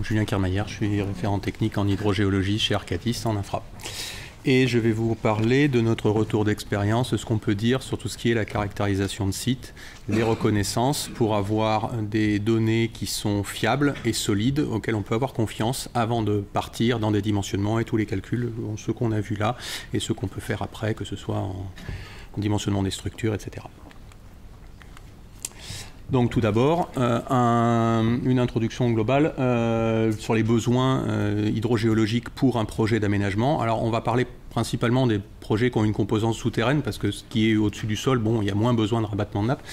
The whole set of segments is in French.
Julien Kermayer, je suis référent technique en hydrogéologie chez Arcatis en infra. Et je vais vous parler de notre retour d'expérience, ce qu'on peut dire sur tout ce qui est la caractérisation de site, les reconnaissances pour avoir des données qui sont fiables et solides, auxquelles on peut avoir confiance avant de partir dans des dimensionnements et tous les calculs, ce qu'on a vu là et ce qu'on peut faire après, que ce soit en dimensionnement des structures, etc. Donc tout d'abord, une introduction globale sur les besoins hydrogéologiques pour un projet d'aménagement. Alors on va parler principalement des projets qui ont une composante souterraine, parce que ce qui est au-dessus du sol, bon, il y a moins besoin de rabattement de nappe.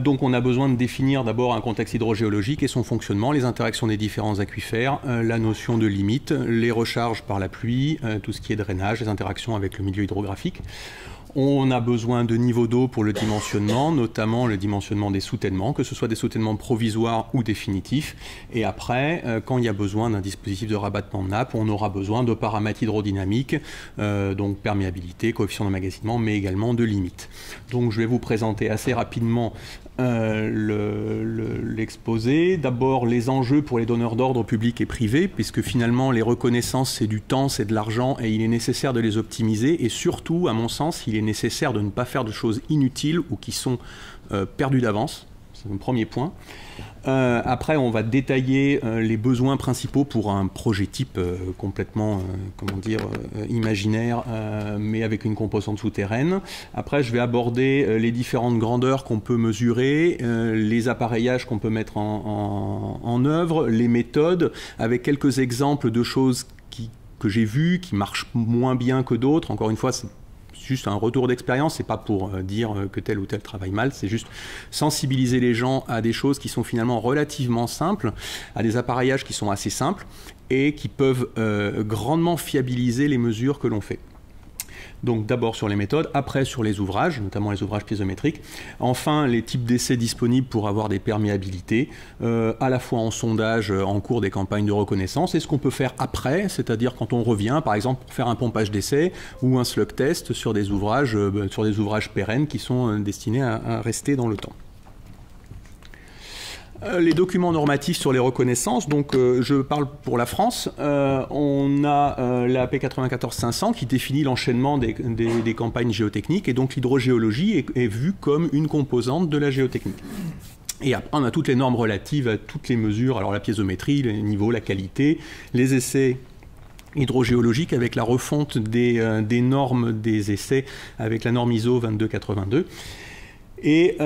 Donc on a besoin de définir d'abord un contexte hydrogéologique et son fonctionnement, les interactions des différents aquifères, la notion de limite, les recharges par la pluie, tout ce qui est drainage, les interactions avec le milieu hydrographique. On a besoin de niveau d'eau pour le dimensionnement, notamment le dimensionnement des soutènements, que ce soit des soutènements provisoires ou définitifs. Et après, quand il y a besoin d'un dispositif de rabattement de nappe, on aura besoin de paramètres hydrodynamiques, donc perméabilité, coefficient d'emmagasinement, mais également de limites. Donc je vais vous présenter assez rapidement l'exposé. D'abord, les enjeux pour les donneurs d'ordre publics et privés, puisque finalement, les reconnaissances, c'est du temps, c'est de l'argent, et il est nécessaire de les optimiser. Et surtout, à mon sens, il est nécessaire de ne pas faire de choses inutiles ou qui sont perdues d'avance. C'est mon premier point. Après, on va détailler les besoins principaux pour un projet type complètement, imaginaire, mais avec une composante souterraine. Après, je vais aborder les différentes grandeurs qu'on peut mesurer, les appareillages qu'on peut mettre en œuvre, les méthodes, avec quelques exemples de choses que j'ai vues, qui marchent moins bien que d'autres. Encore une fois, c'est juste un retour d'expérience, c'est pas pour dire que tel ou tel travaille mal, c'est juste sensibiliser les gens à des choses qui sont finalement relativement simples, à des appareillages qui sont assez simples et qui peuvent grandement fiabiliser les mesures que l'on fait. Donc d'abord sur les méthodes, après sur les ouvrages, notamment les ouvrages piézométriques. Enfin, les types d'essais disponibles pour avoir des perméabilités, à la fois en sondage en cours des campagnes de reconnaissance, et ce qu'on peut faire après, c'est-à-dire quand on revient, par exemple pour faire un pompage d'essai ou un slug test sur des ouvrages pérennes qui sont destinés à rester dans le temps. Les documents normatifs sur les reconnaissances, donc je parle pour la France, on a la AP 94-500 qui définit l'enchaînement des campagnes géotechniques, et donc l'hydrogéologie est vue comme une composante de la géotechnique. Et après, on a toutes les normes relatives à toutes les mesures, alors la piézométrie, les niveaux, la qualité, les essais hydrogéologiques avec la refonte des normes des essais avec la norme ISO 2282. Et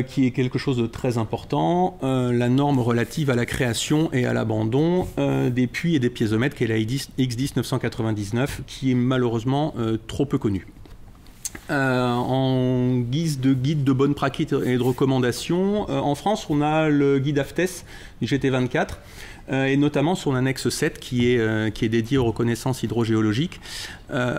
qui est quelque chose de très important, la norme relative à la création et à l'abandon des puits et des piézomètres, qui est la X10 999, qui est malheureusement trop peu connue. En guise de guide de bonne pratique et de recommandation, en France, on a le guide AFTES GT24, et notamment son annexe 7 qui est dédié aux reconnaissances hydrogéologiques.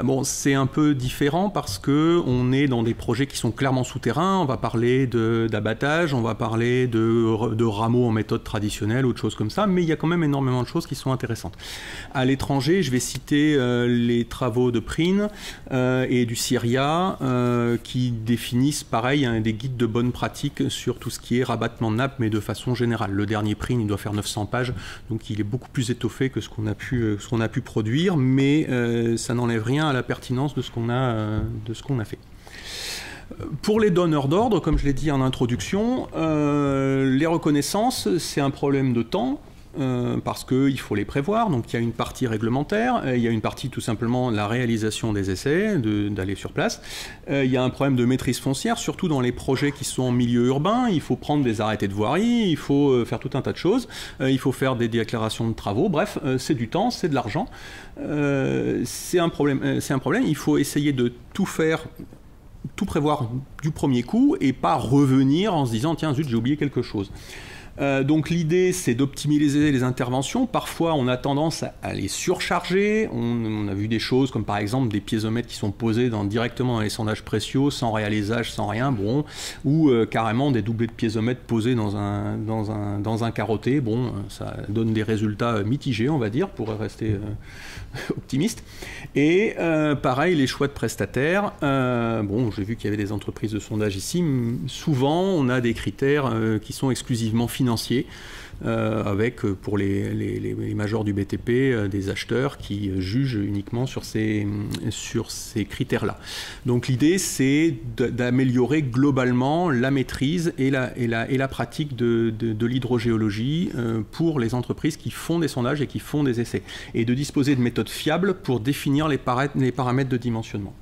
Bon, c'est un peu différent parce qu'on est dans des projets qui sont clairement souterrains. On va parler d'abattage, on va parler de rameaux en méthode traditionnelle ou de choses comme ça, mais il y a quand même énormément de choses qui sont intéressantes. À l'étranger, je vais citer les travaux de Prien et du CIRIA qui définissent pareil des guides de bonne pratique sur tout ce qui est rabattement de nappe, mais de façon générale. Le dernier Prien, il doit faire 900 pages, donc il est beaucoup plus étoffé que ce qu'on a pu produire, mais ça n'enlève rien à la pertinence de ce qu'on a fait. Pour les donneurs d'ordre, comme je l'ai dit en introduction, les reconnaissances, c'est un problème de temps. Parce qu'il faut les prévoir, donc il y a une partie réglementaire, il y a une partie tout simplement la réalisation des essais, d'aller sur place, il y a un problème de maîtrise foncière, surtout dans les projets qui sont en milieu urbain, il faut prendre des arrêtés de voirie, il faut faire tout un tas de choses, il faut faire des déclarations de travaux, bref, c'est du temps, c'est de l'argent, c'est un problème, il faut essayer de tout faire, tout prévoir du premier coup et pas revenir en se disant tiens zut j'ai oublié quelque chose. Donc l'idée c'est d'optimiser les interventions. Parfois on a tendance à les surcharger. On a vu des choses comme par exemple des piézomètres qui sont posés directement dans les sondages précieux, sans réalisage, sans rien, bon, ou carrément des doublés de piézomètres posés dans un carotté. Bon, ça donne des résultats mitigés, on va dire, pour rester optimiste. Et pareil, les choix de prestataires. Bon, j'ai vu qu'il y avait des entreprises de sondage ici. Souvent, on a des critères qui sont exclusivement financiers. avec pour les majors du BTP des acheteurs qui jugent uniquement sur ces critères-là. Donc l'idée, c'est d'améliorer globalement la maîtrise et la pratique de l'hydrogéologie pour les entreprises qui font des sondages et qui font des essais, et de disposer de méthodes fiables pour définir les paramètres de dimensionnement.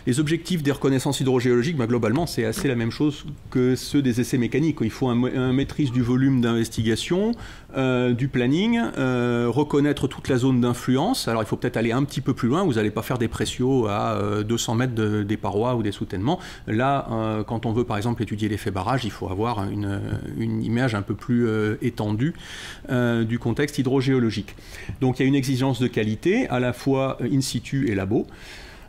Les objectifs des reconnaissances hydrogéologiques, globalement, c'est assez la même chose que ceux des essais mécaniques. Il faut une maîtrise du volume d'investigation, du planning, reconnaître toute la zone d'influence. Alors, il faut peut-être aller un petit peu plus loin. Vous n'allez pas faire des pressios à 200 mètres des parois ou des soutènements. Là, quand on veut, par exemple, étudier l'effet barrage, il faut avoir une image un peu plus étendue du contexte hydrogéologique. Donc, il y a une exigence de qualité, à la fois in situ et labo.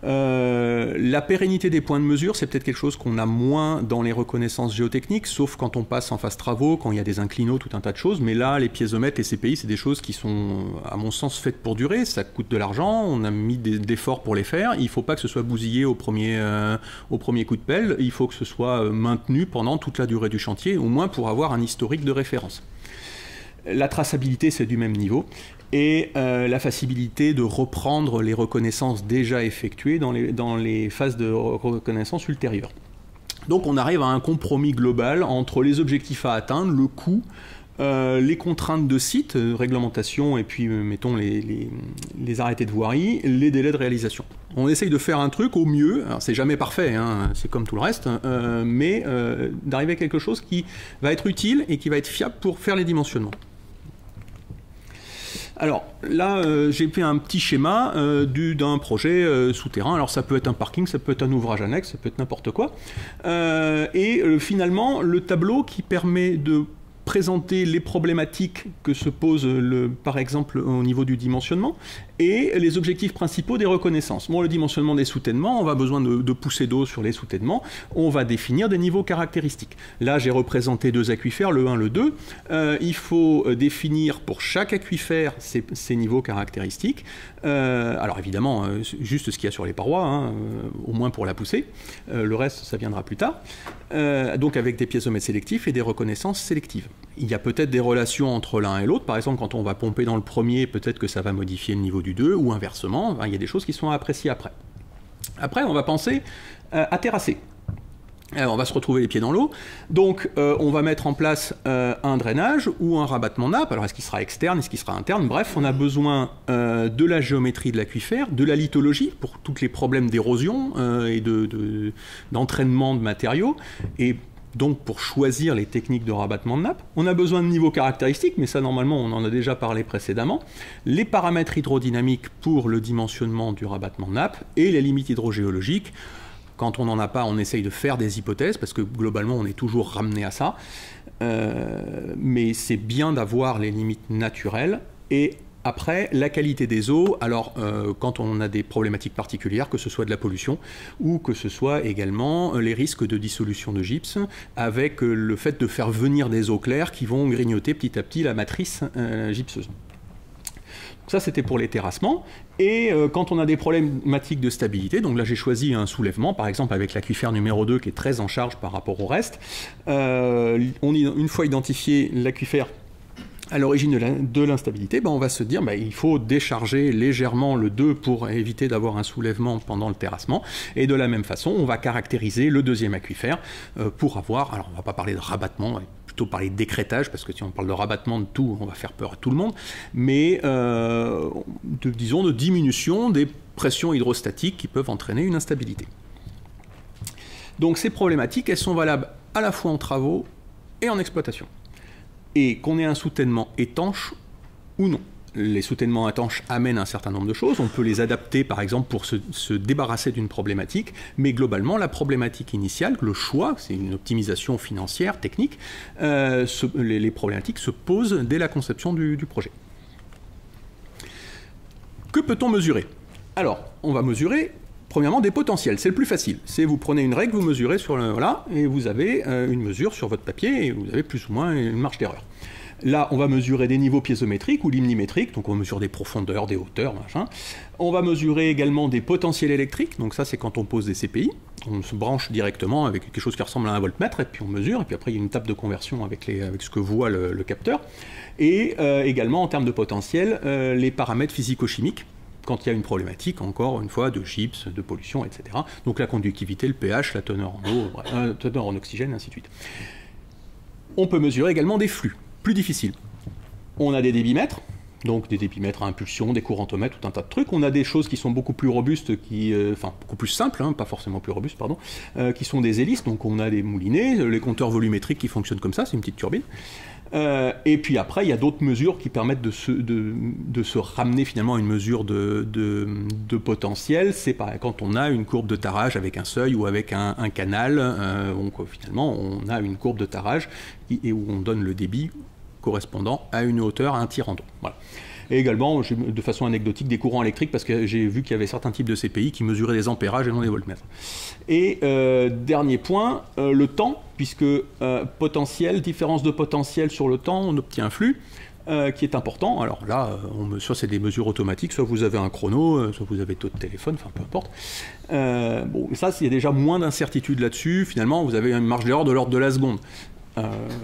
La pérennité des points de mesure, c'est peut-être quelque chose qu'on a moins dans les reconnaissances géotechniques, sauf quand on passe en phase travaux, quand il y a des inclinaux, tout un tas de choses. Mais là, les piézomètres, les CPI, c'est des choses qui sont, à mon sens, faites pour durer. Ça coûte de l'argent, on a mis d'efforts pour les faire. Il ne faut pas que ce soit bousillé au premier coup de pelle. Il faut que ce soit maintenu pendant toute la durée du chantier, au moins pour avoir un historique de référence. La traçabilité, c'est du même niveau. Et la facilité de reprendre les reconnaissances déjà effectuées dans les phases de reconnaissance ultérieures. Donc on arrive à un compromis global entre les objectifs à atteindre, le coût, les contraintes de site, réglementation, et puis mettons les arrêtés de voirie, les délais de réalisation. On essaye de faire un truc au mieux, alors c'est jamais parfait, hein, c'est comme tout le reste, mais d'arriver à quelque chose qui va être utile et qui va être fiable pour faire les dimensionnements. Alors là, j'ai fait un petit schéma d'un projet souterrain. Alors ça peut être un parking, ça peut être un ouvrage annexe, ça peut être n'importe quoi. Finalement, le tableau qui permet de présenter les problématiques que se posent, par exemple, au niveau du dimensionnement, et les objectifs principaux des reconnaissances. Bon, le dimensionnement des soutènements, on va besoin de poussées d'eau sur les soutènements, on va définir des niveaux caractéristiques. Là, j'ai représenté 2 aquifères, le 1, le 2. Il faut définir pour chaque aquifère ces niveaux caractéristiques. Alors évidemment, juste ce qu'il y a sur les parois, hein, au moins pour la poussée. Le reste, ça viendra plus tard. Donc avec des piézomètres sélectifs et des reconnaissances sélectives. Il y a peut-être des relations entre l'un et l'autre. Par exemple, quand on va pomper dans le premier, peut-être que ça va modifier le niveau du 2, ou inversement. Enfin, il y a des choses qui sont appréciées après. Après, on va penser à terrasser. Alors, on va se retrouver les pieds dans l'eau. Donc, on va mettre en place un drainage ou un rabattement nappe. Alors, est-ce qu'il sera externe, est-ce qu'il sera interne? Bref, on a besoin de la géométrie de l'aquifère, de la lithologie pour tous les problèmes d'érosion et d'entraînement de matériaux. Et donc, pour choisir les techniques de rabattement de nappe, on a besoin de niveaux caractéristiques, mais ça, normalement, on en a déjà parlé précédemment. Les paramètres hydrodynamiques pour le dimensionnement du rabattement de nappe et les limites hydrogéologiques. Quand on n'en a pas, on essaye de faire des hypothèses, parce que globalement, on est toujours ramené à ça. Mais c'est bien d'avoir les limites naturelles. Et après, la qualité des eaux, alors quand on a des problématiques particulières, que ce soit de la pollution, ou que ce soit également les risques de dissolution de gypse, avec le fait de faire venir des eaux claires qui vont grignoter petit à petit la matrice gypseuse. Ça, c'était pour les terrassements. Et quand on a des problématiques de stabilité, donc là j'ai choisi un soulèvement, par exemple avec l'aquifère numéro 2 qui est très en charge par rapport au reste. Une fois identifié l'aquifère à l'origine de l'instabilité, on va se dire il faut décharger légèrement le 2 pour éviter d'avoir un soulèvement pendant le terrassement. Et de la même façon, on va caractériser le deuxième aquifère pour avoir, alors on ne va pas parler de rabattement, plutôt parler de décrétage, parce que si on parle de rabattement de tout, on va faire peur à tout le monde, mais disons de diminution des pressions hydrostatiques qui peuvent entraîner une instabilité. Donc ces problématiques, elles sont valables à la fois en travaux et en exploitation. Et qu'on ait un soutènement étanche ou non. Les soutènements étanches amènent un certain nombre de choses. On peut les adapter, par exemple, pour se débarrasser d'une problématique. Mais globalement, la problématique initiale, le choix, c'est une optimisation financière, technique, les problématiques se posent dès la conception du projet. Que peut-on mesurer? Alors, on va mesurer, premièrement, des potentiels. C'est le plus facile. C'est vous prenez une règle, vous mesurez sur le... Voilà, et vous avez une mesure sur votre papier, et vous avez plus ou moins une marge d'erreur. Là, on va mesurer des niveaux piézométriques ou limnimétriques, donc on mesure des profondeurs, des hauteurs, machin. On va mesurer également des potentiels électriques, donc ça c'est quand on pose des CPI. On se branche directement avec quelque chose qui ressemble à un voltmètre, et puis on mesure, et puis après il y a une table de conversion avec ce que voit le capteur. Et également en termes de potentiel, les paramètres physico-chimiques, quand il y a une problématique, encore une fois, de gypse, de pollution, etc. Donc la conductivité, le pH, la teneur en eau, teneur en oxygène, ainsi de suite. On peut mesurer également des flux, plus difficiles. On a des débitmètres, donc des débitmètres à impulsion, des courantomètres, tout un tas de trucs. On a des choses qui sont beaucoup plus robustes, enfin beaucoup plus simples, hein, pas forcément plus robustes, pardon, qui sont des hélices. Donc on a des moulinets, les compteurs volumétriques qui fonctionnent comme ça, c'est une petite turbine. Et puis après, il y a d'autres mesures qui permettent de se ramener finalement à une mesure de potentiel. C'est quand on a une courbe de tarage avec un seuil ou avec un canal. Donc finalement, on a une courbe de tarage où on donne le débit correspondant à une hauteur, à un tirant d'eau. Voilà. Et également, de façon anecdotique, des courants électriques, parce que j'ai vu qu'il y avait certains types de CPI qui mesuraient des ampérages et non des voltmètres. Et dernier point, le temps, puisque potentiel, différence de potentiel sur le temps, on obtient un flux qui est important. Alors là, soit c'est des mesures automatiques, soit vous avez un chrono, soit vous avez taux de téléphone, enfin peu importe. Bon, ça, il y a déjà moins d'incertitude là-dessus. Finalement, vous avez une marge d'erreur de l'ordre de la seconde.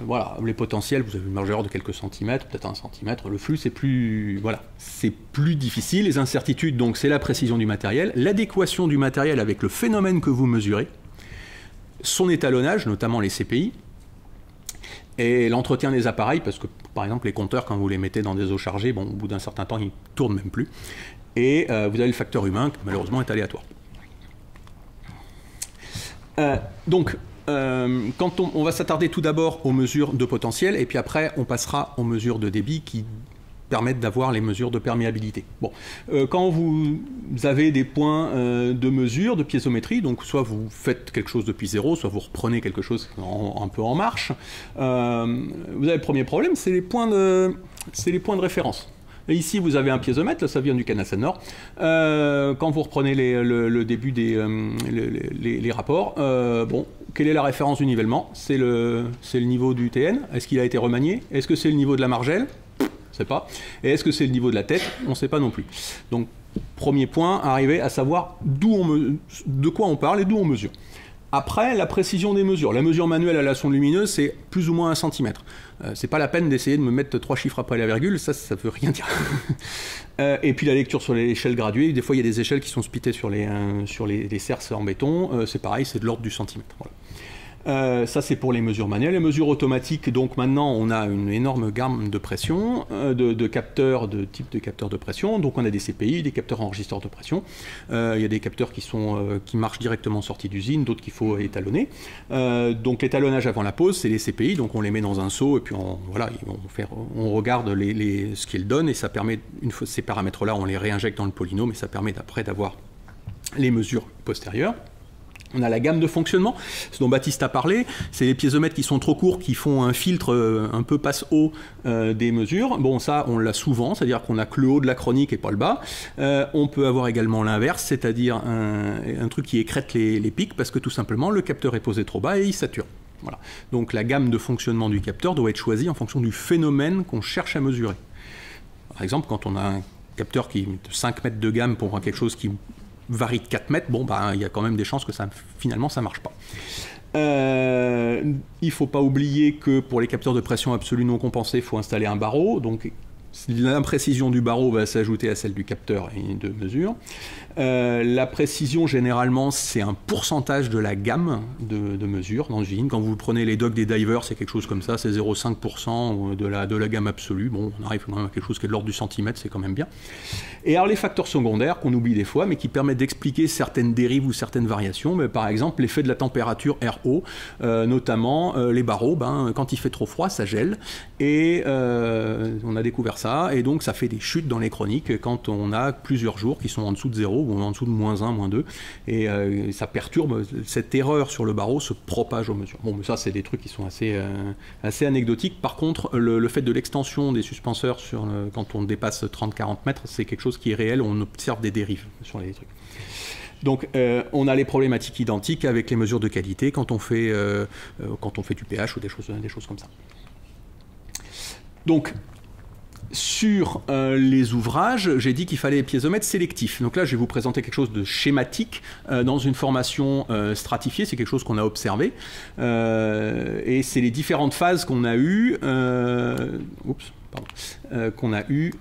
Voilà, les potentiels, vous avez une marge d'erreur de quelques centimètres, peut-être 1 centimètre. Le flux, c'est plus, voilà, c'est plus difficile. Les incertitudes, donc, c'est la précision du matériel, l'adéquation du matériel avec le phénomène que vous mesurez, son étalonnage, notamment les CPI, et l'entretien des appareils, parce que, par exemple, les compteurs, quand vous les mettez dans des eaux chargées, bon, au bout d'un certain temps, ils ne tournent même plus. Et vous avez le facteur humain, qui malheureusement est aléatoire. Donc, quand on va s'attarder tout d'abord aux mesures de potentiel, et puis après, on passera aux mesures de débit qui permettent d'avoir les mesures de perméabilité. Bon, quand vous avez des points de mesure, de piézométrie, donc soit vous faites quelque chose depuis zéro, soit vous reprenez quelque chose un peu en marche, vous avez le premier problème, c'est les points de référence. Et ici, vous avez un piézomètre, là, ça vient du Canassan Nord. Quand vous reprenez le début les rapports, bon, quelle est la référence du nivellement? C'est le niveau du TN. Est-ce qu'il a été remanié? Est-ce que c'est le niveau de la margelle? On ne sait pas. Et est-ce que c'est le niveau de la tête? On ne sait pas non plus. Donc, premier point, arriver à savoir de quoi on parle et d'où on mesure. Après, la précision des mesures. La mesure manuelle à la sonde lumineuse, c'est plus ou moins 1 centimètre. C'est pas la peine d'essayer de me mettre 3 chiffres après la virgule, ça veut rien dire. Et puis la lecture sur les échelles graduées, des fois il y a des échelles qui sont splittées sur les cerces en béton, c'est pareil, c'est de l'ordre du centimètre. Voilà. Ça c'est pour les mesures manuelles. Les mesures automatiques, donc maintenant on a une énorme gamme de pression, de capteurs, de types de capteurs de pression. Donc on a des CPI, des capteurs enregistreurs de pression. Il y a des capteurs qui marchent directement sortis d'usine, d'autres qu'il faut étalonner. Donc l'étalonnage avant la pose, c'est les CPI, donc on les met dans un seau et puis on regarde ce qu'ils donnent et ça permet, une fois ces paramètres-là, on les réinjecte dans le polynôme et ça permet après d'avoir les mesures postérieures. On a la gamme de fonctionnement, ce dont Baptiste a parlé, c'est les piézomètres qui sont trop courts, qui font un filtre un peu passe-haut des mesures. Bon, ça, on l'a souvent, c'est-à-dire qu'on n'a que le haut de la chronique et pas le bas. On peut avoir également l'inverse, c'est-à-dire un truc qui écrète les pics, parce que tout simplement, le capteur est posé trop bas et il sature. Voilà. Donc la gamme de fonctionnement du capteur doit être choisie en fonction du phénomène qu'on cherche à mesurer. Par exemple, quand on a un capteur qui est de 5 mètres de gamme pour quelque chose qui varie de 4 mètres, bon, il y a quand même des chances que finalement ça ne marche pas. Il ne faut pas oublier que pour les capteurs de pression absolue non compensée, il faut installer un barreau. Donc l'imprécision du barreau va s'ajouter à celle du capteur et de mesure. La précision, généralement, c'est un pourcentage de la gamme de mesure dans l'usine. Quand vous prenez les docs des divers, c'est quelque chose comme ça, c'est 0,5% de la gamme absolue. Bon, on arrive quand même à quelque chose qui est de l'ordre du centimètre, c'est quand même bien. Et alors les facteurs secondaires qu'on oublie des fois, mais qui permettent d'expliquer certaines dérives ou certaines variations, mais par exemple l'effet de la température RO, notamment les barreaux, quand il fait trop froid, ça gèle. Et on a découvert ça, et donc ça fait des chutes dans les chroniques quand on a plusieurs jours qui sont en dessous de 0 ou en dessous de -1, -2, et ça perturbe, cette erreur sur le barreau se propage aux mesures. Bon, mais ça c'est des trucs qui sont assez anecdotiques. Par contre, le fait de l'extension des suspenseurs quand on dépasse 30-40 mètres, c'est quelque chose qui est réel, on observe des dérives sur les trucs. Donc on a les problématiques identiques avec les mesures de qualité quand on fait du pH ou des choses comme ça. Donc, sur les ouvrages, j'ai dit qu'il fallait des piézomètres sélectifs. Donc là, je vais vous présenter quelque chose de schématique dans une formation stratifiée. C'est quelque chose qu'on a observé. Et c'est les différentes phases qu'on a eues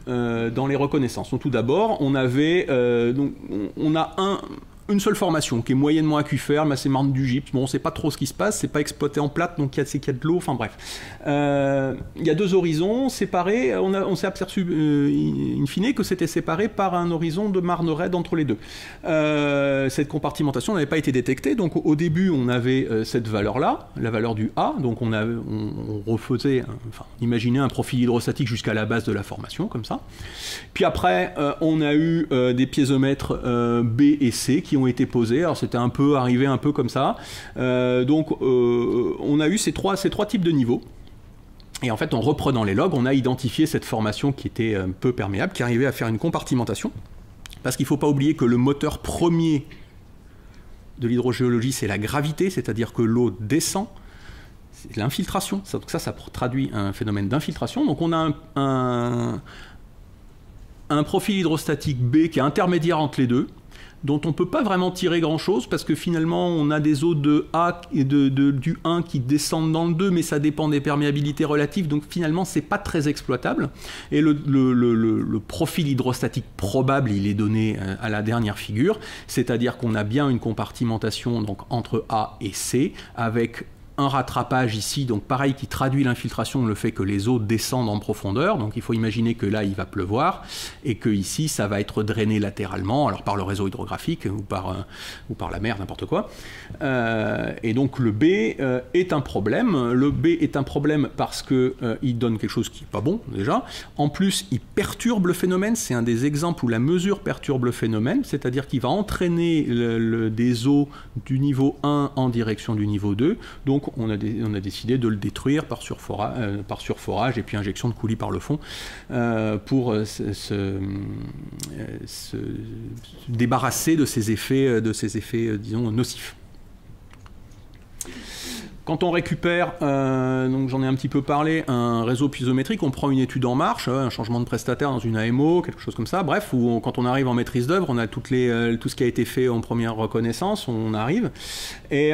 dans les reconnaissances. Donc tout d'abord, on avait on a une seule formation qui est moyennement aquifère, mais c'est marne du gypse. Bon, on ne sait pas trop ce qui se passe, c'est pas exploité en plate, donc c'est qu'il y a de l'eau, enfin bref. Il y a deux horizons séparés, on s'est aperçu in fine que c'était séparé par un horizon de marne raide entre les deux. Cette compartimentation n'avait pas été détectée, donc au début on avait cette valeur-là, la valeur du A, donc on refaisait, imaginez un profil hydrostatique jusqu'à la base de la formation, comme ça. Puis après, on a eu des piézomètres B et C qui ont été posés. Alors c'était arrivé un peu comme ça. Donc on a eu ces trois types de niveaux. Et en fait, en reprenant les logs, on a identifié cette formation qui était un peu perméable, qui arrivait à faire une compartimentation. Parce qu'il ne faut pas oublier que le moteur premier de l'hydrogéologie, c'est la gravité, c'est-à-dire que l'eau descend. C'est l'infiltration. Donc ça traduit un phénomène d'infiltration. Donc on a un profil hydrostatique B qui est intermédiaire entre les deux, dont on ne peut pas vraiment tirer grand-chose, parce que finalement, on a des eaux de A et du 1 qui descendent dans le 2, mais ça dépend des perméabilités relatives, donc finalement, c'est pas très exploitable. Et le profil hydrostatique probable, il est donné à la dernière figure, c'est-à-dire qu'on a bien une compartimentation donc, entre A et C, avec un rattrapage ici, donc pareil, qui traduit l'infiltration, le fait que les eaux descendent en profondeur. Donc il faut imaginer que là, il va pleuvoir et que ici, ça va être drainé latéralement, alors par le réseau hydrographique ou par la mer, n'importe quoi. Et donc le B est un problème. Le B est un problème parce qu'il donne quelque chose qui n'est pas bon, déjà. En plus, il perturbe le phénomène. C'est un des exemples où la mesure perturbe le phénomène, c'est-à-dire qu'il va entraîner des eaux du niveau 1 en direction du niveau 2. Donc on a décidé de le détruire par surforage et puis injection de coulis par le fond pour se débarrasser de ces effets, disons, nocifs. Quand on récupère, donc j'en ai un petit peu parlé, un réseau piézométrique, on prend une étude en marche, un changement de prestataire dans une AMO, quelque chose comme ça, bref, quand on arrive en maîtrise d'œuvre, on a tout ce qui a été fait en première reconnaissance, on arrive, et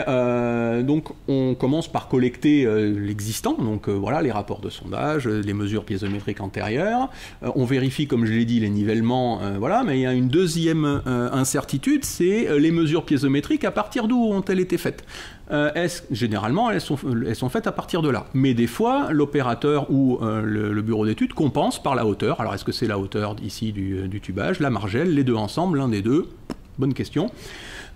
donc on commence par collecter l'existant, donc voilà, les rapports de sondage, les mesures piézométriques antérieures, on vérifie, comme je l'ai dit, les nivellements, voilà, mais il y a une deuxième incertitude, c'est les mesures piézométriques, à partir d'où ont-elles été faites? Généralement, elles sont faites à partir de là. Mais des fois, l'opérateur ou le bureau d'études compense par la hauteur. Alors, est-ce que c'est la hauteur ici du tubage, la margelle, les deux ensemble, l'un des deux? Bonne question.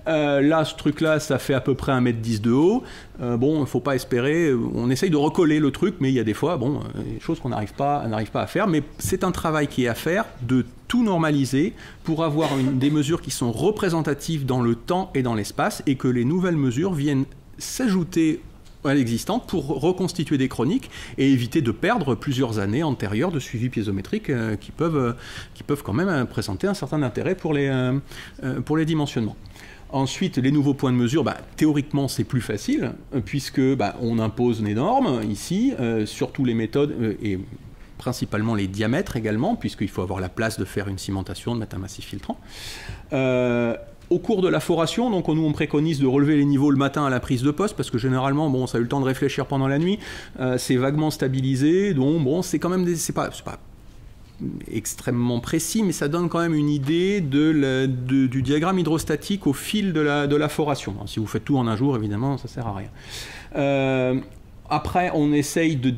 Là, ce truc-là, ça fait à peu près 1,10 m de haut. Bon, il ne faut pas espérer. On essaye de recoller le truc, mais il y a des fois, des choses qu'on n'arrive pas à faire. Mais c'est un travail qui est à faire de tout normaliser pour avoir des mesures qui sont représentatives dans le temps et dans l'espace et que les nouvelles mesures viennent s'ajouter à l'existant pour reconstituer des chroniques et éviter de perdre plusieurs années antérieures de suivi piézométrique qui peuvent quand même présenter un certain intérêt pour les dimensionnements. Ensuite, les nouveaux points de mesure, théoriquement, c'est plus facile, puisque on impose des normes, ici, surtout les méthodes, et principalement les diamètres également, puisqu'il faut avoir la place de faire une cimentation, de mettre un massif filtrant. Au cours de la foration, donc nous on préconise de relever les niveaux le matin à la prise de poste, parce que généralement, ça a eu le temps de réfléchir pendant la nuit, c'est vaguement stabilisé, donc c'est quand même c'est pas extrêmement précis, mais ça donne quand même une idée du diagramme hydrostatique au fil de la foration. Alors, si vous faites tout en un jour, évidemment, ça sert à rien. Après, on essaye de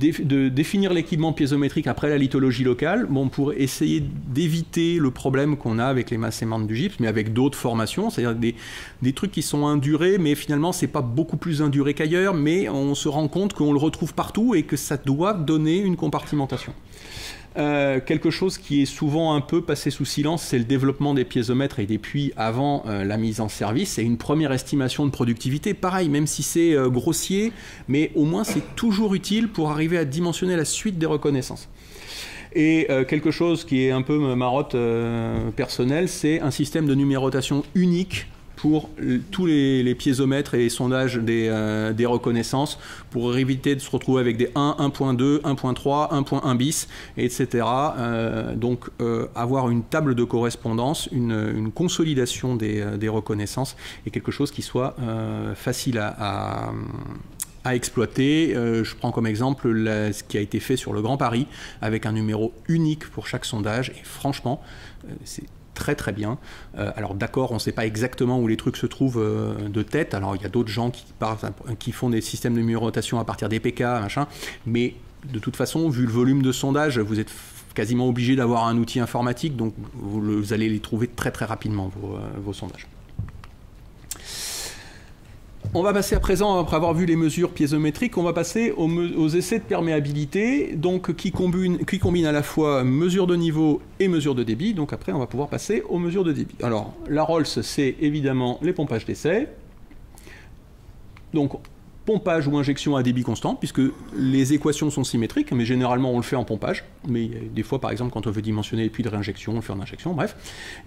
définir l'équipement piézométrique après la lithologie locale, pour essayer d'éviter le problème qu'on a avec les masses aimantes du gypse, mais avec d'autres formations, c'est-à-dire des trucs qui sont indurés, mais finalement, c'est pas beaucoup plus induré qu'ailleurs, mais on se rend compte qu'on le retrouve partout et que ça doit donner une compartimentation. Quelque chose qui est souvent un peu passé sous silence, c'est le développement des piézomètres et des puits avant la mise en service. C'est une première estimation de productivité, pareil, même si c'est grossier, mais au moins c'est toujours utile pour arriver à dimensionner la suite des reconnaissances. Et quelque chose qui est un peu ma marotte personnelle, c'est un système de numérotation unique pour tous les piézomètres et les sondages des reconnaissances, pour éviter de se retrouver avec des 1, 1.2, 1.3, 1.1 bis, etc. Donc avoir une table de correspondance, une consolidation des reconnaissances et quelque chose qui soit facile à exploiter. Je prends comme exemple ce qui a été fait sur le Grand Paris avec un numéro unique pour chaque sondage et franchement c'est très très bien. Alors d'accord, on ne sait pas exactement où les trucs se trouvent de tête, alors il y a d'autres gens qui font des systèmes de numérotation à partir des PK, machin, mais de toute façon, vu le volume de sondage, vous êtes quasiment obligé d'avoir un outil informatique, donc vous allez les trouver très très rapidement, vos sondages. On va passer à présent, après avoir vu les mesures piézométriques, on va passer aux essais de perméabilité, donc qui combinent à la fois mesure de niveau et mesure de débit. Donc après, on va pouvoir passer aux mesures de débit. Alors, la Rolls, c'est évidemment les pompages d'essai. Donc, pompage ou injection à débit constant, puisque les équations sont symétriques, mais généralement on le fait en pompage. Mais des fois, par exemple, quand on veut dimensionner les puits de réinjection, on le fait en injection, bref.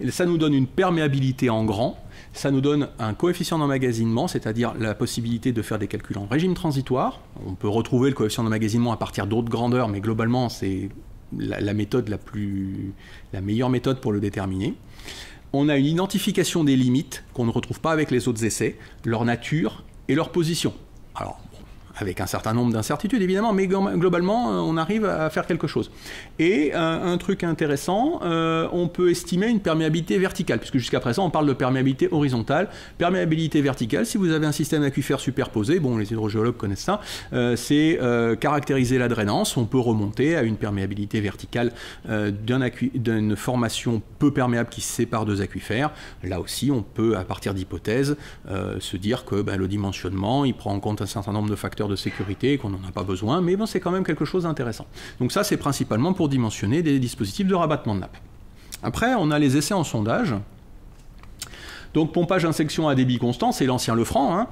Et ça nous donne une perméabilité en grand, ça nous donne un coefficient d'emmagasinement, c'est-à-dire la possibilité de faire des calculs en régime transitoire. On peut retrouver le coefficient d'emmagasinement à partir d'autres grandeurs, mais globalement, c'est la méthode la meilleure méthode pour le déterminer. On a une identification des limites qu'on ne retrouve pas avec les autres essais, leur nature et leur position. Alors, avec un certain nombre d'incertitudes évidemment, mais globalement on arrive à faire quelque chose. Et un truc intéressant, on peut estimer une perméabilité verticale, puisque jusqu'à présent on parle de perméabilité horizontale. Perméabilité verticale, si vous avez un système d'aquifères superposé, bon les hydrogéologues connaissent ça, c'est caractériser la drainance. On peut remonter à une perméabilité verticale d'une formation peu perméable qui sépare deux aquifères. Là aussi on peut, à partir d'hypothèses, se dire que le dimensionnement il prend en compte un certain nombre de facteurs de sécurité et qu'on n'en a pas besoin, mais bon, c'est quand même quelque chose d'intéressant. Donc ça, c'est principalement pour dimensionner des dispositifs de rabattement de nappe. Après, on a les essais en sondage. Donc pompage injection à débit constant, c'est l'ancien Lefranc. Hein.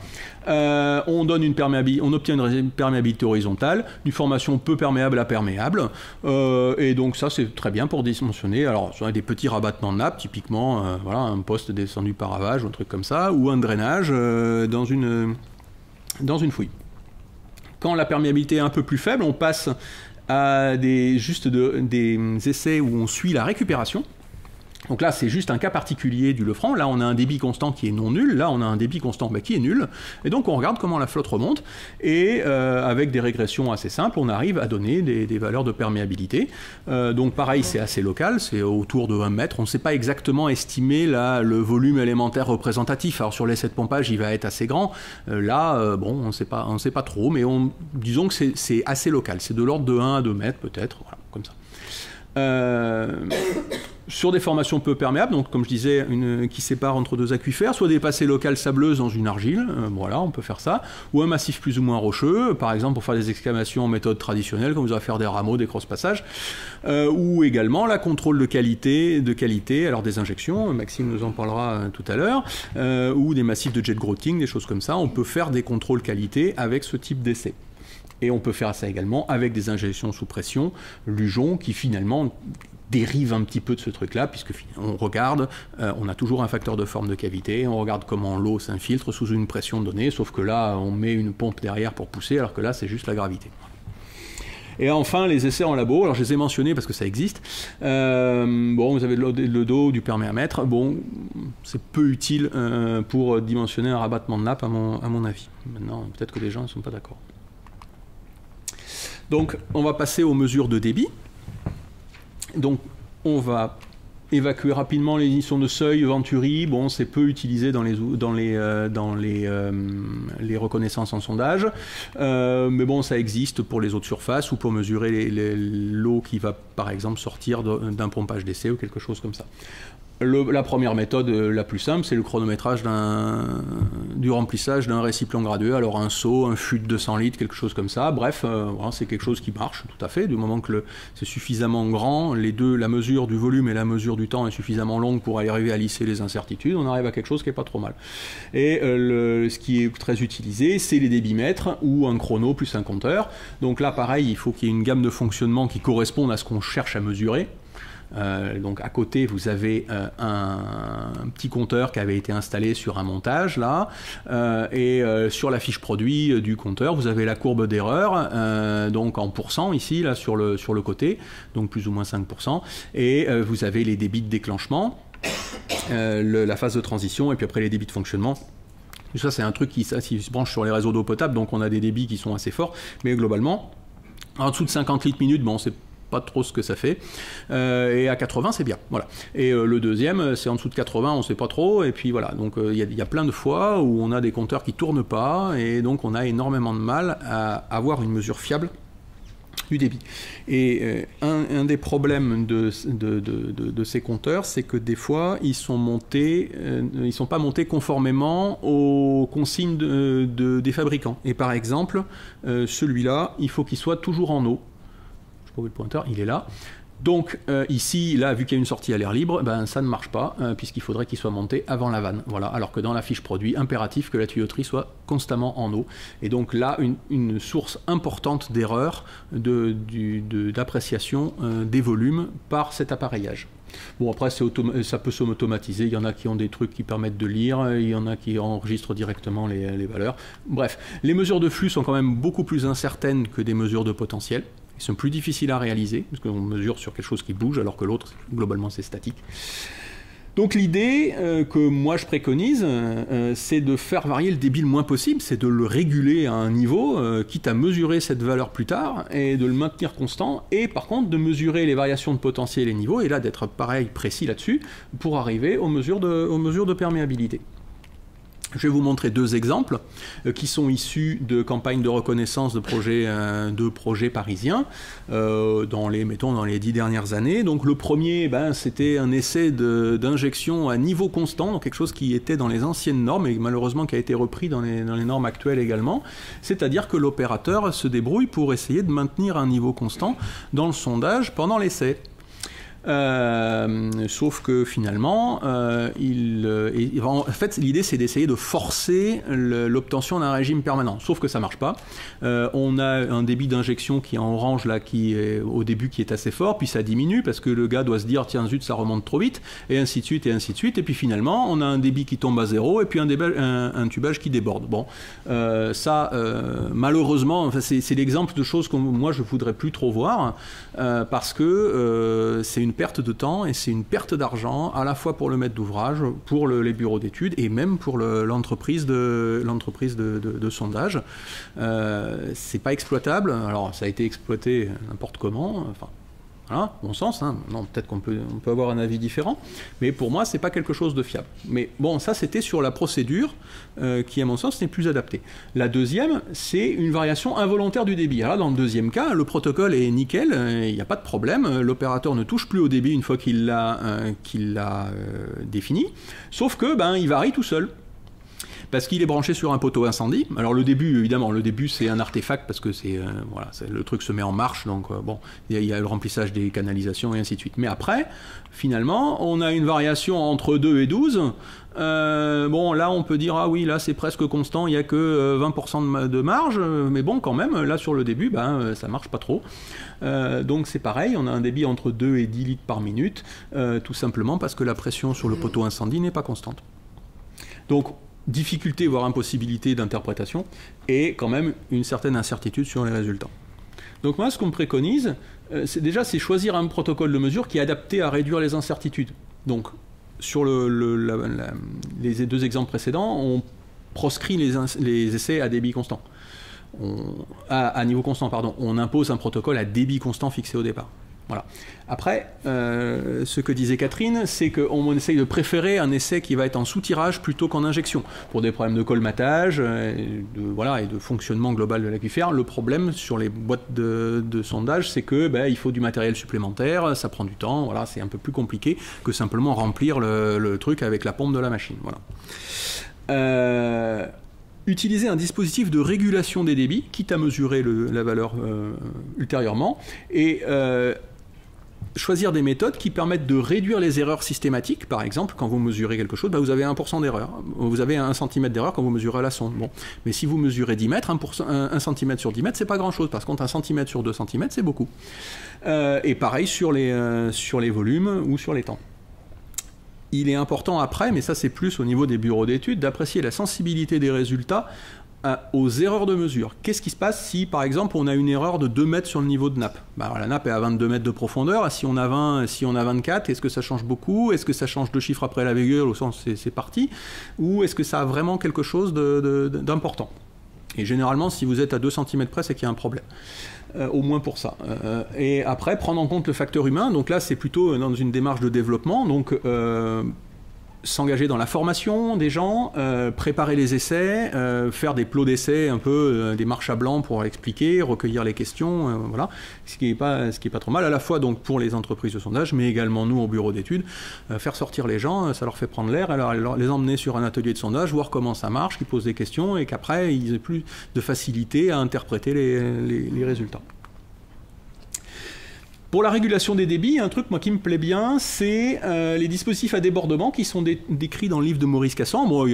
On obtient une perméabilité horizontale, d'une formation peu perméable à perméable, et donc ça c'est très bien pour dimensionner. Alors sur des petits rabattements de nappe, typiquement voilà, un poste descendu par ravage ou un truc comme ça, ou un drainage dans une fouille. Quand la perméabilité est un peu plus faible, on passe à des essais où on suit la récupération. Donc là, c'est juste un cas particulier du Lefranc. Là, on a un débit constant qui est non nul. Là, on a un débit constant qui est nul. Et donc, on regarde comment la flotte remonte. Et avec des régressions assez simples, on arrive à donner des valeurs de perméabilité. Donc, pareil, c'est assez local. C'est autour de 1 mètre. On ne sait pas exactement estimer le volume élémentaire représentatif. Alors, sur l'essai de pompage, il va être assez grand. Bon, on ne sait pas trop. Mais disons que c'est assez local. C'est de l'ordre de 1 à 2 mètres, peut-être. Voilà, comme ça. Sur des formations peu perméables, donc comme je disais, qui séparent entre deux aquifères, soit des passées locales sableuses dans une argile, voilà, on peut faire ça, ou un massif plus ou moins rocheux, par exemple pour faire des excavations en méthode traditionnelle, comme vous allez faire des rameaux, des cross-passages, ou également la contrôle de qualité, alors des injections, Maxime nous en parlera tout à l'heure, ou des massifs de jet grouting, des choses comme ça. On peut faire des contrôles qualité avec ce type d'essai. Et on peut faire ça également avec des injections sous pression, Lujon, qui finalement dérive un petit peu de ce truc-là, puisque on regarde, on a toujours un facteur de forme de cavité, on regarde comment l'eau s'infiltre sous une pression donnée, sauf que là, on met une pompe derrière pour pousser, alors que là, c'est juste la gravité. Et enfin, les essais en labo, alors je les ai mentionnés parce que ça existe. Bon, vous avez le dos du perméamètre. Bon, c'est peu utile pour dimensionner un rabattement de nappe, à mon avis. Maintenant, peut-être que les gens ne sont pas d'accord. Donc, on va passer aux mesures de débit. Donc, on va évacuer rapidement les émissions de seuil, Venturi. Bon, c'est peu utilisé dans les reconnaissances en sondage. Mais bon, ça existe pour les eaux de surface ou pour mesurer l'eau qui va, par exemple, sortir d'un pompage d'essai ou quelque chose comme ça. La première méthode la plus simple, c'est le chronométrage du remplissage d'un récipient gradué. Alors un seau, un fût de 200 litres, quelque chose comme ça. Bref, voilà, c'est quelque chose qui marche tout à fait. Du moment que c'est suffisamment grand, la mesure du volume et la mesure du temps est suffisamment longue pour arriver à lisser les incertitudes, on arrive à quelque chose qui n'est pas trop mal. Et ce qui est très utilisé, c'est les débitmètres ou un chrono plus un compteur. Donc là, pareil, il faut qu'il y ait une gamme de fonctionnement qui corresponde à ce qu'on cherche à mesurer. Donc à côté, vous avez un petit compteur qui avait été installé sur un montage là, et sur la fiche produit du compteur, vous avez la courbe d'erreur, donc en pourcent ici là sur le côté, donc plus ou moins 5%, et vous avez les débits de déclenchement, la phase de transition, et puis après les débits de fonctionnement. Ça, c'est un truc qui se branche sur les réseaux d'eau potable, donc on a des débits qui sont assez forts, mais globalement, en dessous de 50 litres minute, bon, c'est pas trop ce que ça fait, et à 80 c'est bien, voilà. Et le deuxième, c'est en dessous de 80, on sait pas trop, et puis voilà, donc il y a plein de fois où on a des compteurs qui tournent pas, et donc on a énormément de mal à avoir une mesure fiable du débit. Et un des problèmes de ces compteurs, c'est que des fois, ils sont pas montés conformément aux consignes des fabricants. Et par exemple, celui-là, il faut qu'il soit toujours en eau. Je sais pas où est le pointeur, il est là. Donc ici, là, vu qu'il y a une sortie à l'air libre, ben, ça ne marche pas, puisqu'il faudrait qu'il soit monté avant la vanne. Voilà. Alors que dans la fiche produit, impératif que la tuyauterie soit constamment en eau. Et donc là, une source importante d'erreur d'appréciation des volumes par cet appareillage. Bon, après, ça peut s'automatiser. Il y en a qui ont des trucs qui permettent de lire, il y en a qui enregistrent directement les valeurs. Bref, les mesures de flux sont quand même beaucoup plus incertaines que des mesures de potentiel. Ils sont plus difficiles à réaliser, parce qu'on mesure sur quelque chose qui bouge, alors que l'autre, globalement, c'est statique. Donc l'idée que moi je préconise, c'est de faire varier le débit le moins possible, c'est de le réguler à un niveau, quitte à mesurer cette valeur plus tard, et de le maintenir constant, et par contre de mesurer les variations de potentiel et niveau, et là d'être pareil, précis là-dessus, pour arriver aux mesures de perméabilité. Je vais vous montrer deux exemples qui sont issus de campagnes de reconnaissance de projets parisiens dans les 10 dernières années. Donc le premier, c'était un essai d'injection à niveau constant, donc quelque chose qui était dans les anciennes normes et malheureusement qui a été repris dans les normes actuelles également. C'est-à-dire que l'opérateur se débrouille pour essayer de maintenir un niveau constant dans le sondage pendant l'essai. Sauf que finalement, en fait, l'idée c'est d'essayer de forcer l'obtention d'un régime permanent. Sauf que ça marche pas. On a un débit d'injection qui est en orange là, qui est au début qui est assez fort, puis ça diminue parce que le gars doit se dire tiens zut ça remonte trop vite, et ainsi de suite et ainsi de suite. Et puis finalement, on a un débit qui tombe à zéro et puis un tubage qui déborde. Bon, malheureusement, enfin, c'est l'exemple de choses que moi je voudrais plus trop voir parce que c'est une perte de temps et c'est une perte d'argent à la fois pour le maître d'ouvrage, pour les bureaux d'études et même pour l'entreprise de sondage. C'est pas exploitable. Alors ça a été exploité n'importe comment. Enfin, voilà, bon sens. Hein. Non, peut-être qu'on peut avoir un avis différent, mais pour moi c'est pas quelque chose de fiable. Mais bon, ça c'était sur la procédure qui à mon sens n'est plus adaptée. La deuxième, c'est une variation involontaire du débit. Alors là, dans le deuxième cas, le protocole est nickel, il n'y a pas de problème, l'opérateur ne touche plus au débit une fois qu'il l'a défini, sauf que il varie tout seul. Parce qu'il est branché sur un poteau incendie. Alors le début, évidemment, c'est un artefact parce que le truc se met en marche, donc bon, il y a le remplissage des canalisations et ainsi de suite. Mais après, finalement, on a une variation entre 2 et 12. Bon, là, on peut dire, ah oui, là, c'est presque constant, il n'y a que 20% de marge, mais bon, quand même, là, sur le début, ça marche pas trop. Donc c'est pareil, on a un débit entre 2 et 10 litres par minute, tout simplement parce que la pression sur le poteau incendie n'est pas constante. Donc, difficulté, voire impossibilité d'interprétation, et quand même une certaine incertitude sur les résultats. Donc moi, ce qu'on me préconise, c'est choisir un protocole de mesure qui est adapté à réduire les incertitudes. Donc, sur les deux exemples précédents, on proscrit les essais à débit constant. À niveau constant, pardon. On impose un protocole à débit constant fixé au départ. Voilà. Après, ce que disait Catherine, c'est qu'on essaye de préférer un essai qui va être en sous-tirage plutôt qu'en injection, pour des problèmes de colmatage et de fonctionnement global de l'aquifère. Le problème sur les boîtes de sondage, c'est que il faut du matériel supplémentaire, ça prend du temps, voilà, c'est un peu plus compliqué que simplement remplir le truc avec la pompe de la machine. Voilà. Utiliser un dispositif de régulation des débits, quitte à mesurer la valeur ultérieurement, et choisir des méthodes qui permettent de réduire les erreurs systématiques. Par exemple, quand vous mesurez quelque chose, vous avez 1% d'erreur. Vous avez 1 cm d'erreur quand vous mesurez la sonde. Bon. Mais si vous mesurez 10 mètres, 1 cm sur 10 mètres, c'est pas grand-chose. Par contre, 1 cm sur 2 cm, c'est beaucoup. Et pareil sur les volumes ou sur les temps. Il est important après, mais ça c'est plus au niveau des bureaux d'études, d'apprécier la sensibilité des résultats aux erreurs de mesure. Qu'est-ce qui se passe si, par exemple, on a une erreur de 2 mètres sur le niveau de nappe? La nappe est à 22 mètres de profondeur. Si on a 20, si on a 24, est-ce que ça change beaucoup? Est-ce que ça change 2 chiffres après la virgule, au sens c'est parti? Ou est-ce que ça a vraiment quelque chose d'important? Et généralement, si vous êtes à 2 cm près, c'est qu'il y a un problème. Au moins pour ça. Et après, prendre en compte le facteur humain. Donc là, c'est plutôt dans une démarche de développement. Donc, s'engager dans la formation des gens, préparer les essais, faire des plots d'essais, un peu des marches à blanc pour expliquer, recueillir les questions, voilà, ce qui est pas trop mal, à la fois donc pour les entreprises de sondage, mais également nous au bureau d'études, faire sortir les gens, ça leur fait prendre l'air, alors les emmener sur un atelier de sondage, voir comment ça marche, qu'ils posent des questions et qu'après ils aient plus de facilité à interpréter les résultats. Pour la régulation des débits, un truc moi qui me plaît bien, c'est les dispositifs à débordement qui sont décrits dans le livre de Maurice Cassan. Bon,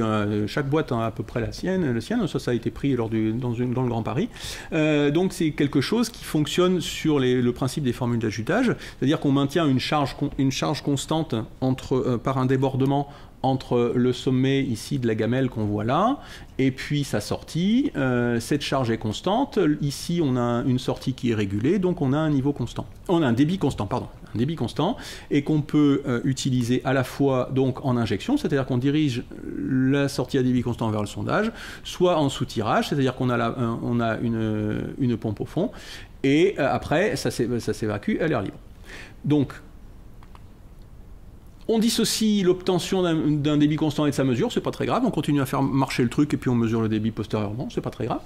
chaque boîte a à peu près le sien, ça a été pris dans le Grand Paris. Donc c'est quelque chose qui fonctionne sur le principe des formules d'ajoutage, c'est-à-dire qu'on maintient une charge constante par un débordement entre le sommet ici de la gamelle qu'on voit là et puis sa sortie. Cette charge est constante. Ici, on a une sortie qui est régulée, donc on a un niveau constant. On a un débit constant, et qu'on peut utiliser à la fois donc en injection, c'est-à-dire qu'on dirige la sortie à débit constant vers le sondage, soit en soutirage, c'est-à-dire qu'on a une pompe au fond, et après, ça s'évacue à l'air libre. Donc, on dissocie l'obtention d'un débit constant et de sa mesure, c'est pas très grave, on continue à faire marcher le truc et puis on mesure le débit postérieurement, c'est pas très grave.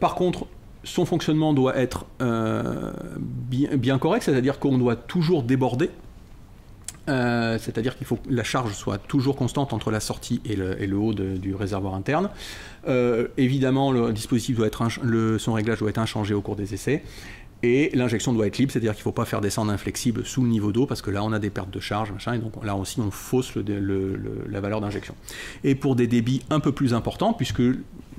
Par contre, son fonctionnement doit être bien correct, c'est-à-dire qu'on doit toujours déborder, c'est-à-dire qu'il faut que la charge soit toujours constante entre la sortie et le haut du réservoir interne. Évidemment, le dispositif son réglage doit être inchangé au cours des essais. Et l'injection doit être libre, c'est-à-dire qu'il ne faut pas faire descendre un flexible sous le niveau d'eau, parce que là on a des pertes de charge, machin, et donc là aussi on fausse la valeur d'injection. Et pour des débits un peu plus importants, puisque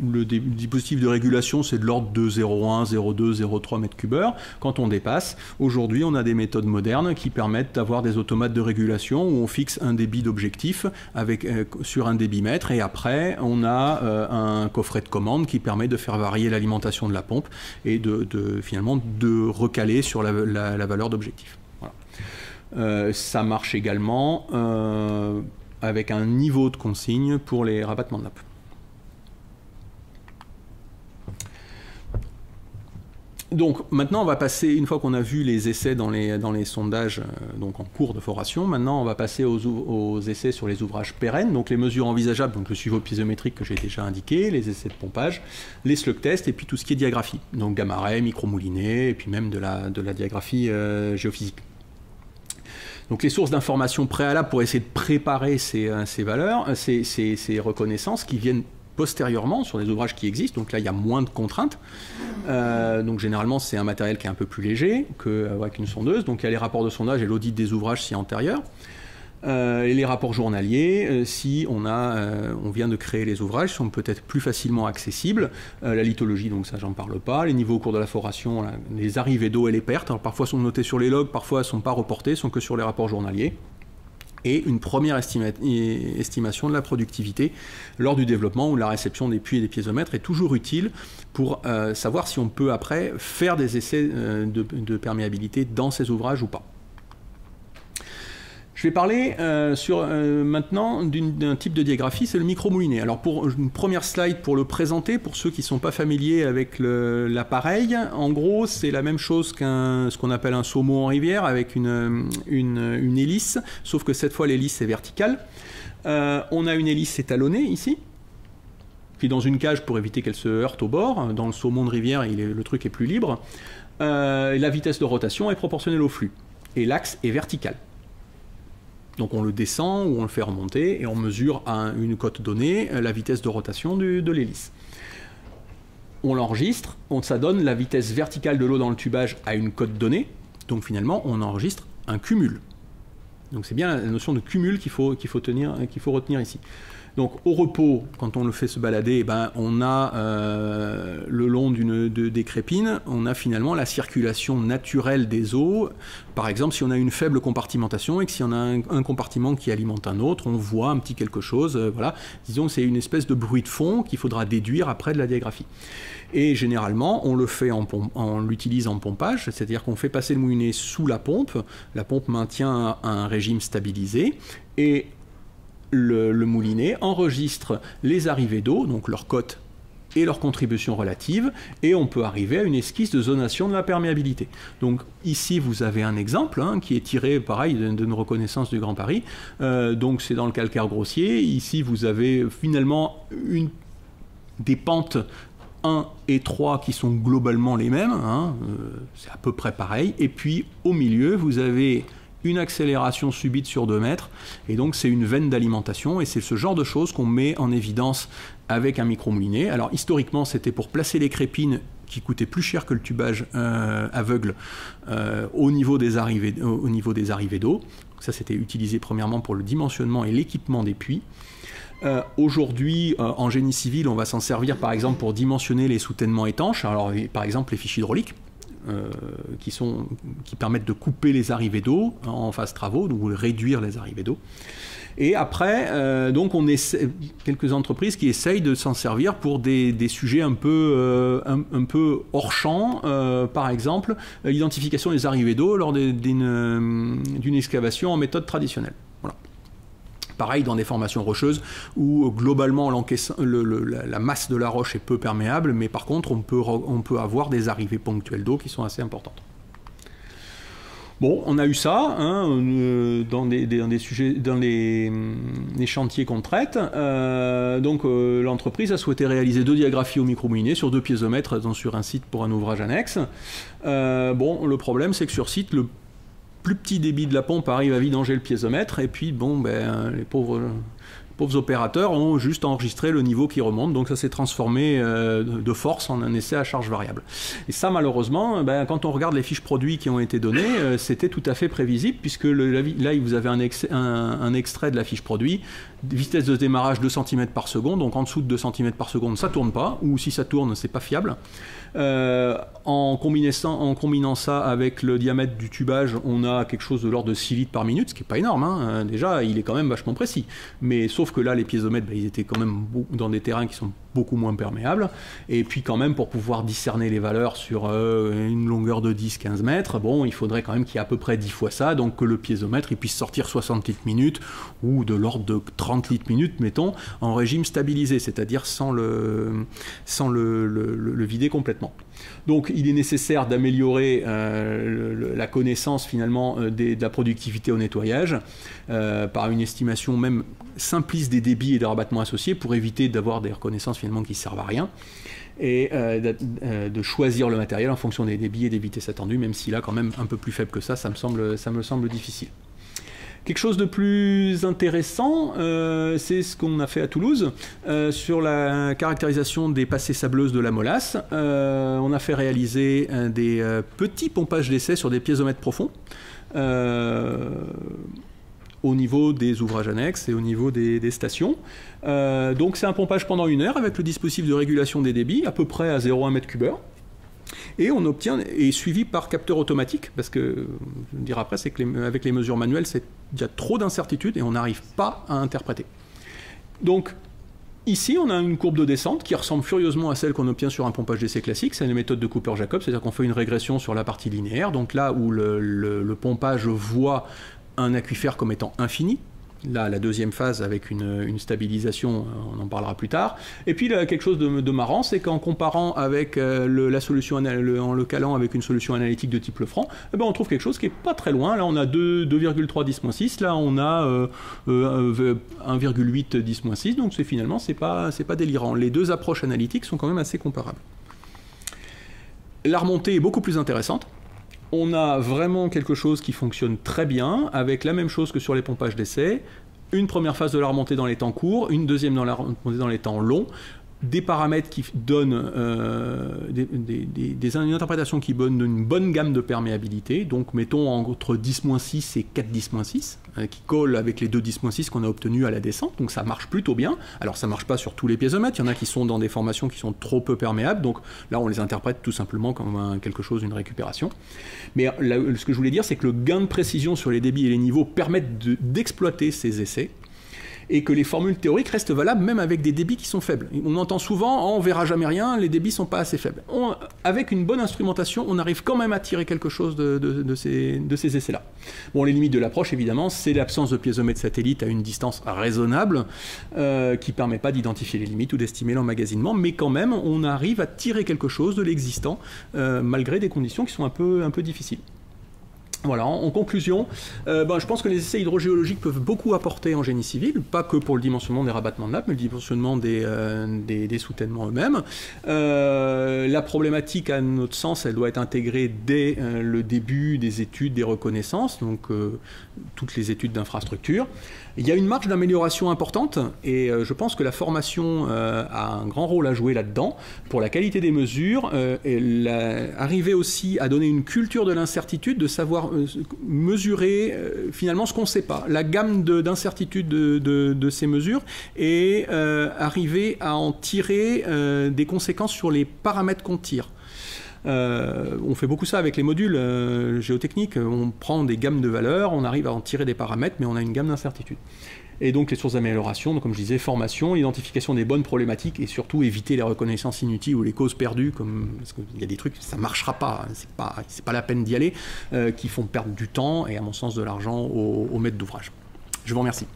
le dispositif de régulation c'est de l'ordre de 0,1, 0,2, 0,3 m3, quand on dépasse, aujourd'hui on a des méthodes modernes qui permettent d'avoir des automates de régulation où on fixe un débit d'objectif sur un débitmètre, et après on a un coffret de commande qui permet de faire varier l'alimentation de la pompe et finalement de recaler sur la valeur d'objectif. Voilà. Ça marche également avec un niveau de consigne pour les rabattements de nappe. Donc maintenant on va passer, une fois qu'on a vu les essais dans les sondages donc en cours de foration, maintenant on va passer aux essais sur les ouvrages pérennes, donc les mesures envisageables, donc le suivo piézométrique que j'ai déjà indiqué, les essais de pompage, les slug tests et puis tout ce qui est diagraphie, donc gamma ray, micromoulinet et puis même de la diagraphie géophysique. Donc les sources d'informations préalables pour essayer de préparer ces valeurs, ces reconnaissances qui viennent postérieurement sur des ouvrages qui existent, donc là il y a moins de contraintes, donc généralement c'est un matériel qui est un peu plus léger qu'une sondeuse, donc il y a les rapports de sondage et l'audit des ouvrages si antérieurs, et les rapports journaliers, si on vient de créer les ouvrages, sont peut-être plus facilement accessibles, la lithologie, donc ça j'en parle pas, les niveaux au cours de la foration, les arrivées d'eau et les pertes, alors parfois sont notés sur les logs, parfois sont pas reportés, sont que sur les rapports journaliers. Et une première estimation de la productivité lors du développement ou de la réception des puits et des piézomètres est toujours utile pour savoir si on peut après faire des essais de perméabilité dans ces ouvrages ou pas. Je vais parler maintenant d'un type de diagraphie, c'est le micromoulinet. Alors pour une première slide pour le présenter, pour ceux qui ne sont pas familiers avec l'appareil, en gros c'est la même chose ce qu'on appelle un saumon en rivière avec une hélice, sauf que cette fois l'hélice est verticale. On a une hélice étalonnée ici, puis dans une cage pour éviter qu'elle se heurte au bord. Dans le saumon de rivière, le truc est plus libre. La vitesse de rotation est proportionnelle au flux, et l'axe est vertical. Donc on le descend ou on le fait remonter et on mesure à une cote donnée la vitesse de rotation de l'hélice. On l'enregistre, ça donne la vitesse verticale de l'eau dans le tubage à une cote donnée, Donc finalement, on enregistre un cumul. Donc c'est bien la notion de cumul qu'il faut retenir ici. Donc au repos, quand on le fait se balader, eh ben, on a le long des crépines, on a finalement la circulation naturelle des eaux. Par exemple, si on a une faible compartimentation et que si on a un compartiment qui alimente un autre, on voit un petit quelque chose. Voilà. Disons que c'est une espèce de bruit de fond qu'il faudra déduire après de la diagraphie. Et généralement, on le fait on l'utilise en pompage, c'est-à-dire qu'on fait passer le moulinet sous la pompe maintient un régime stabilisé, et le moulinet enregistre les arrivées d'eau, donc leur cote et leur contribution relative, et on peut arriver à une esquisse de zonation de la perméabilité. Donc ici vous avez un exemple qui est tiré pareil d'une reconnaissance du Grand Paris, donc c'est dans le calcaire grossier. Ici vous avez finalement des pentes 1 et 3 qui sont globalement les mêmes, c'est à peu près pareil, et puis au milieu vous avez une accélération subite sur 2 mètres, et donc c'est une veine d'alimentation, et c'est ce genre de choses qu'on met en évidence avec un micro-moulinet. Alors historiquement c'était pour placer les crépines qui coûtaient plus cher que le tubage aveugle au niveau des arrivées d'eau. Ça c'était utilisé premièrement pour le dimensionnement et l'équipement des puits. Aujourd'hui, en génie civil, on va s'en servir par exemple pour dimensionner les soutènements étanches, alors par exemple les fiches hydrauliques, qui permettent de couper les arrivées d'eau en phase travaux, ou réduire les arrivées d'eau. Et après, donc on essaie, quelques entreprises qui essayent de s'en servir pour des sujets un peu hors champ, par exemple l'identification des arrivées d'eau lors d'une excavation en méthode traditionnelle. Voilà. Pareil dans des formations rocheuses où globalement la masse de la roche est peu perméable, mais par contre on peut avoir des arrivées ponctuelles d'eau qui sont assez importantes. Bon, on a eu ça dans les chantiers qu'on traite. Donc l'entreprise a souhaité réaliser 2 diagraphies au micro-moulinet sur 2 piézomètres sur un site pour un ouvrage annexe. Bon, le problème c'est que sur site, le plus petit débit de la pompe arrive à vidanger le piézomètre, et puis bon, les pauvres opérateurs ont juste enregistré le niveau qui remonte, donc ça s'est transformé de force en un essai à charge variable. Et ça malheureusement, quand on regarde les fiches produits qui ont été données, c'était tout à fait prévisible, puisque là vous avez un extrait de la fiche produit, vitesse de démarrage 2 cm par seconde, donc en dessous de 2 cm par seconde ça tourne pas, ou si ça tourne c'est pas fiable. En combinant ça avec le diamètre du tubage, on a quelque chose de l'ordre de 6 litres par minute, ce qui n'est pas énorme, déjà il est quand même vachement précis, mais sauf que là les piézomètres ils étaient quand même dans des terrains qui sont beaucoup moins perméables, et puis quand même pour pouvoir discerner les valeurs sur une longueur de 10-15 mètres, bon il faudrait quand même qu'il y ait à peu près 10 fois ça, donc que le piézomètre il puisse sortir 60 litres minute, ou de l'ordre de 30 litres minute mettons, en régime stabilisé, c'est-à-dire sans le vider complètement. Donc il est nécessaire d'améliorer la connaissance finalement de la productivité au nettoyage par une estimation même simpliste des débits et des rabattements associés, pour éviter d'avoir des reconnaissances finalement qui ne servent à rien, et de choisir le matériel en fonction des débits et des vitesses attendues, même si là quand même un peu plus faible que ça me semble difficile. Quelque chose de plus intéressant, c'est ce qu'on a fait à Toulouse sur la caractérisation des passées sableuses de la molasse. On a fait réaliser des petits pompages d'essai sur des piézomètres profonds au niveau des ouvrages annexes et au niveau des stations. Donc c'est un pompage pendant 1 heure avec le dispositif de régulation des débits à peu près à 0,1 m3. Et on obtient, et suivi par capteur automatique, parce que, je vais dire après, c'est qu'avec les mesures manuelles, il y a trop d'incertitudes et on n'arrive pas à interpréter. Donc, ici, on a une courbe de descente qui ressemble furieusement à celle qu'on obtient sur un pompage d'essai classique. C'est une méthode de Cooper-Jacob, c'est-à-dire qu'on fait une régression sur la partie linéaire, donc là où le pompage voit un aquifère comme étant infini. Là, la deuxième phase avec une stabilisation, on en parlera plus tard. Et puis là, quelque chose de marrant, c'est qu'en comparant avec la solution, en le calant avec une solution analytique de type Lefranc, on trouve quelque chose qui n'est pas très loin. Là, on a 2,3 10-6, là, on a 1,8 10-6, donc finalement, c'est pas délirant. Les deux approches analytiques sont quand même assez comparables. La remontée est beaucoup plus intéressante. On a vraiment quelque chose qui fonctionne très bien, avec la même chose que sur les pompages d'essai. Une première phase de la remontée dans les temps courts, une deuxième dans la remontée dans les temps longs. des paramètres qui donnent une interprétation qui donne une bonne gamme de perméabilité, donc mettons entre 10-6 et 4-10-6, qui colle avec les 2-10-6 qu'on a obtenus à la descente, donc ça marche plutôt bien. Alors ça marche pas sur tous les piézomètres, il y en a qui sont dans des formations qui sont trop peu perméables, donc là on les interprète tout simplement comme quelque chose, une récupération. Mais là, ce que je voulais dire, c'est que le gain de précision sur les débits et les niveaux permettent d'exploiter ces essais, et que les formules théoriques restent valables même avec des débits qui sont faibles. On entend souvent, on ne verra jamais rien, les débits ne sont pas assez faibles. Avec une bonne instrumentation, on arrive quand même à tirer quelque chose de ces essais-là. Bon, les limites de l'approche, évidemment, c'est l'absence de piézomètre satellite à une distance raisonnable, qui ne permet pas d'identifier les limites ou d'estimer l'emmagasinement, mais quand même, on arrive à tirer quelque chose de l'existant, malgré des conditions qui sont un peu difficiles. Voilà, en conclusion, je pense que les essais hydrogéologiques peuvent beaucoup apporter en génie civil, pas que pour le dimensionnement des rabattements de nappes, mais le dimensionnement des soutènements eux-mêmes. La problématique, à notre sens, elle doit être intégrée dès le début des études des reconnaissances, donc toutes les études d'infrastructure. Il y a une marge d'amélioration importante, et je pense que la formation a un grand rôle à jouer là-dedans, pour la qualité des mesures, et arriver aussi à donner une culture de l'incertitude, de savoir mesurer finalement ce qu'on ne sait pas, la gamme d'incertitudes de ces mesures, et arriver à en tirer des conséquences sur les paramètres qu'on tire. On fait beaucoup ça avec les modules géotechniques, on prend des gammes de valeurs, on arrive à en tirer des paramètres, mais on a une gamme d'incertitudes. Et donc les sources d'amélioration, comme je disais, formation, identification des bonnes problématiques, et surtout éviter les reconnaissances inutiles ou les causes perdues, parce qu'il y a des trucs, ça ne marchera pas, c'est pas la peine d'y aller, qui font perdre du temps et à mon sens de l'argent aux maîtres d'ouvrage. Je vous remercie.